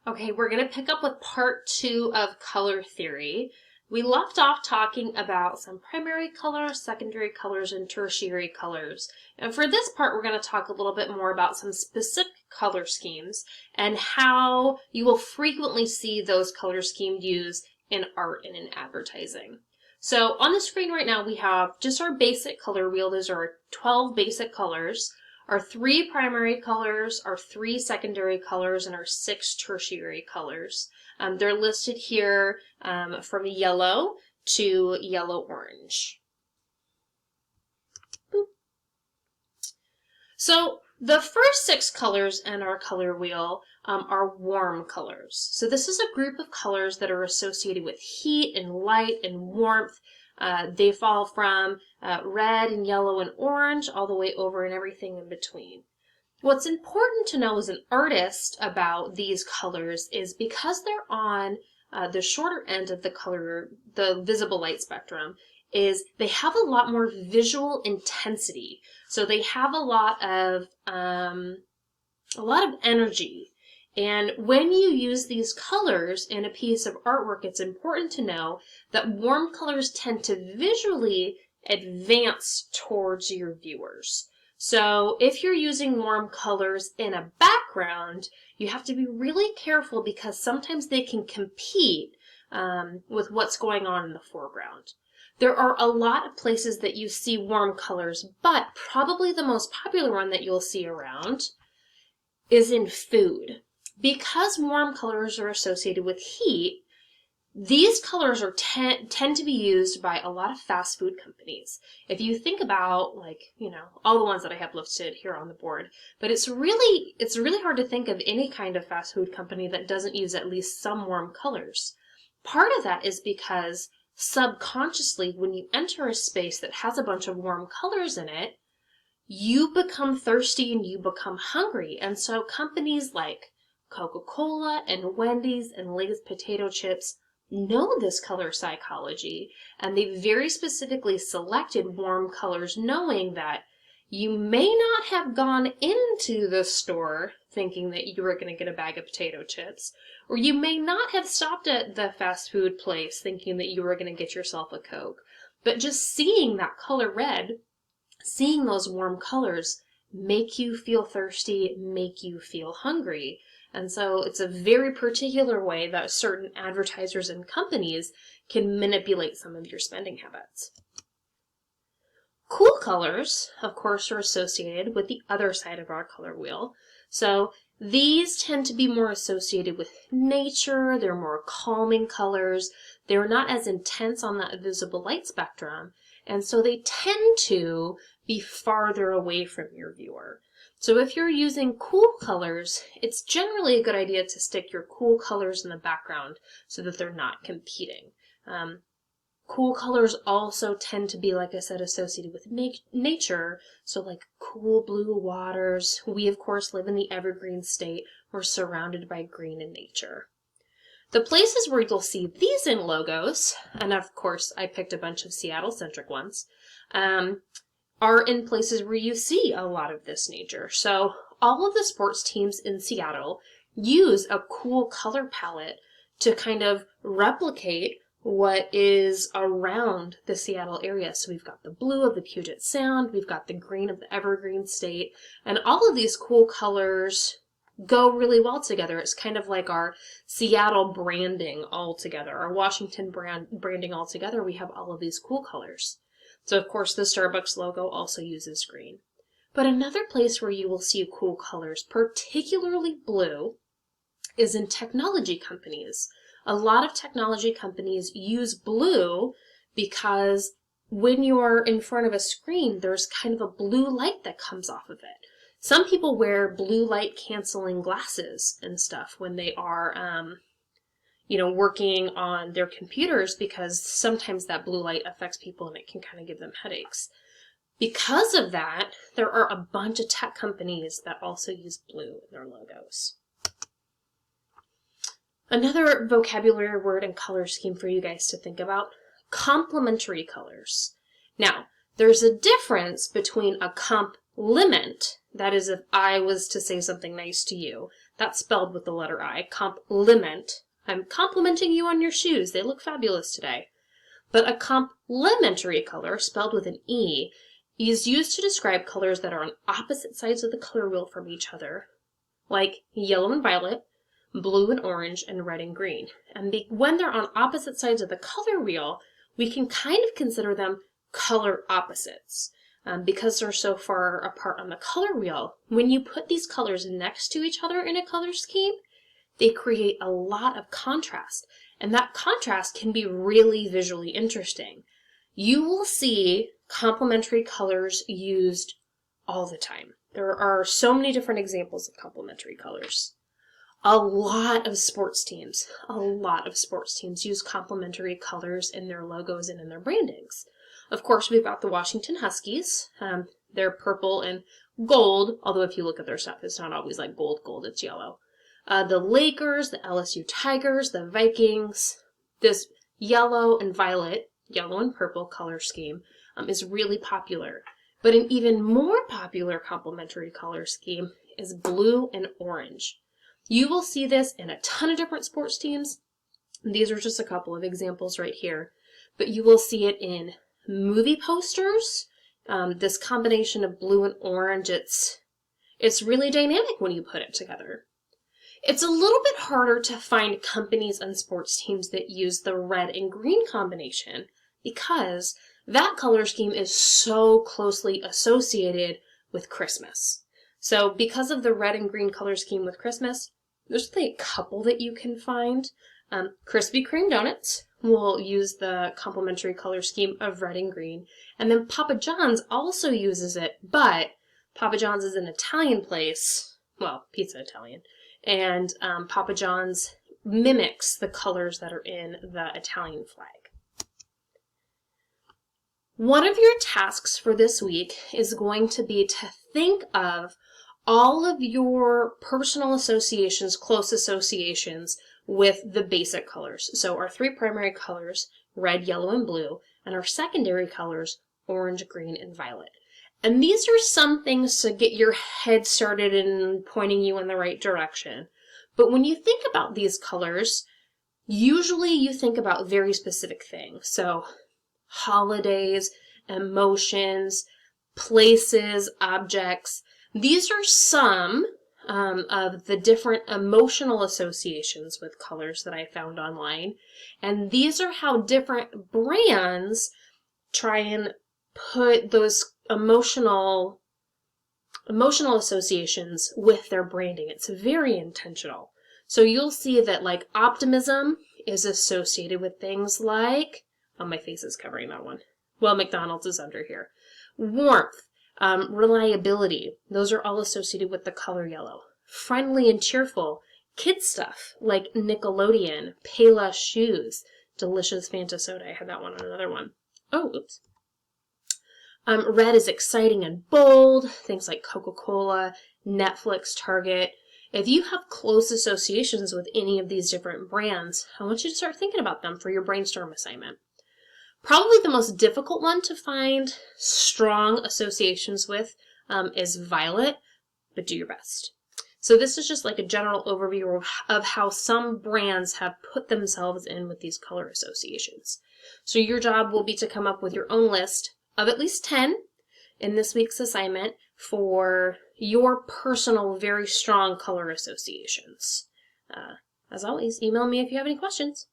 Okay, we're going to pick up with part 2 of color theory. We left off talking about some primary colors, secondary colors, and tertiary colors. And for this part, we're going to talk a little bit more about some specific color schemes and how you will frequently see those color schemes used in art and in advertising. So on the screen right now, we have just our basic color wheel. Those are our 12 basic colors. Our 3 primary colors, our 3 secondary colors, and our 6 tertiary colors. They're listed here from yellow to yellow-orange. So the first 6 colors in our color wheel are warm colors. So this is a group of colors that are associated with heat and light and warmth. They fall from red and yellow and orange all the way over and everything in between. What's important to know as an artist about these colors is because they're on the shorter end of the visible light spectrum, is they have a lot more visual intensity. So they have a lot of energy. And when you use these colors in a piece of artwork, it's important to know that warm colors tend to visually advance towards your viewers. So if you're using warm colors in a background, you have to be really careful because sometimes they can compete with what's going on in the foreground. There are a lot of places that you see warm colors, but probably the most popular one that you'll see around is in food. Because warm colors are associated with heat, these colors tend to be used by a lot of fast food companies. If you think about, all the ones that I have listed here on the board, but it's really hard to think of any kind of fast food company that doesn't use at least some warm colors. Part of that is because subconsciously, when you enter a space that has a bunch of warm colors in it, you become thirsty and you become hungry. And so companies like Coca-Cola and Wendy's and Lay's potato chips know this color psychology, and they very specifically selected warm colors knowing that you may not have gone into the store thinking that you were going to get a bag of potato chips, or you may not have stopped at the fast food place thinking that you were going to get yourself a Coke, but just seeing that color red, seeing those warm colors make you feel thirsty, make you feel hungry. And so it's a very particular way that certain advertisers and companies can manipulate some of your spending habits. Cool colors, of course, are associated with the other side of our color wheel. So these tend to be more associated with nature. They're more calming colors. They're not as intense on that visible light spectrum. And so they tend to be farther away from your viewer. So if you're using cool colors, it's generally a good idea to stick your cool colors in the background so that they're not competing. Cool colors also tend to be, like I said, associated with nature. So like cool blue waters. We, of course, live in the evergreen state. We're surrounded by green and nature. The places where you'll see these in logos, and of course I picked a bunch of Seattle-centric ones, are in places where you see a lot of this nature. So all of the sports teams in Seattle use a cool color palette to kind of replicate what is around the Seattle area. So we've got the blue of the Puget Sound, we've got the green of the evergreen state, and all of these cool colors go really well together. It's kind of like our Seattle branding all together, our Washington branding all together. We have all of these cool colors. So of course the Starbucks logo also uses green. But another place where you will see cool colors, particularly blue, is in technology companies. A lot of technology companies use blue because when you're in front of a screen, there's kind of a blue light that comes off of it. Some people wear blue light canceling glasses and stuff when they are working on their computers, because sometimes that blue light affects people and it can kind of give them headaches. Because of that, there are a bunch of tech companies that also use blue in their logos. Another vocabulary word and color scheme for you guys to think about, complementary colors. Now, there's a difference between a compliment, that is if I was to say something nice to you, That's spelled with the letter I. Complement. I'm complimenting you on your shoes. They look fabulous today. But a complementary color, spelled with an E, is used to describe colors that are on opposite sides of the color wheel from each other, like yellow and violet, blue and orange, and red and green. And when they're on opposite sides of the color wheel, we can kind of consider them color opposites. Because they're so far apart on the color wheel, when you put these colors next to each other in a color scheme, they create a lot of contrast. And that contrast can be really visually interesting. You will see complementary colors used all the time. There are so many different examples of complementary colors. A lot of sports teams use complementary colors in their logos and in their brandings. Of course, we've got the Washington Huskies. They're purple and gold, although if you look at their stuff, it's not always like gold, it's yellow. The Lakers, the LSU Tigers, the Vikings. This yellow and violet, yellow and purple color scheme is really popular. But an even more popular complementary color scheme is blue and orange. You will see this in a ton of different sports teams. These are just a couple of examples right here. But you will see it in movie posters. This combination of blue and orange, it's really dynamic when you put it together. It's a little bit harder to find companies and sports teams that use the red and green combination because that color scheme is so closely associated with Christmas. So because of the red and green color scheme with Christmas, there's only a couple that you can find. Krispy Kreme donuts will use the complementary color scheme of red and green. And then Papa John's also uses it, but Papa John's is an Italian place, well, pizza Italian, and Papa John's mimics the colors that are in the Italian flag. One of your tasks for this week is going to be to think of all of your personal associations, close associations with the basic colors. So our three primary colors, red, yellow, and blue, and our secondary colors, orange, green, and violet. And these are some things to get your head started in pointing you in the right direction. But when you think about these colors, usually you think about very specific things. So holidays, emotions, places, objects. These are some of the different emotional associations with colors that I found online. And these are how different brands try and put those emotional associations with their branding. It's very intentional. So you'll see that like optimism is associated with things like, oh, my face is covering that one. Well, McDonald's is under here. Warmth, reliability, those are all associated with the color yellow. Friendly and cheerful, kid stuff like Nickelodeon, Payless shoes, delicious Fanta soda. I had that one on another one. Oh, oops. Red is exciting and bold, things like Coca-Cola, Netflix, Target. If you have close associations with any of these different brands, I want you to start thinking about them for your brainstorm assignment. Probably the most difficult one to find strong associations with is violet, but do your best. So this is just like a general overview of how some brands have put themselves in with these color associations. So your job will be to come up with your own list of at least 10 in this week's assignment for your personal, very strong color associations. As always, email me if you have any questions.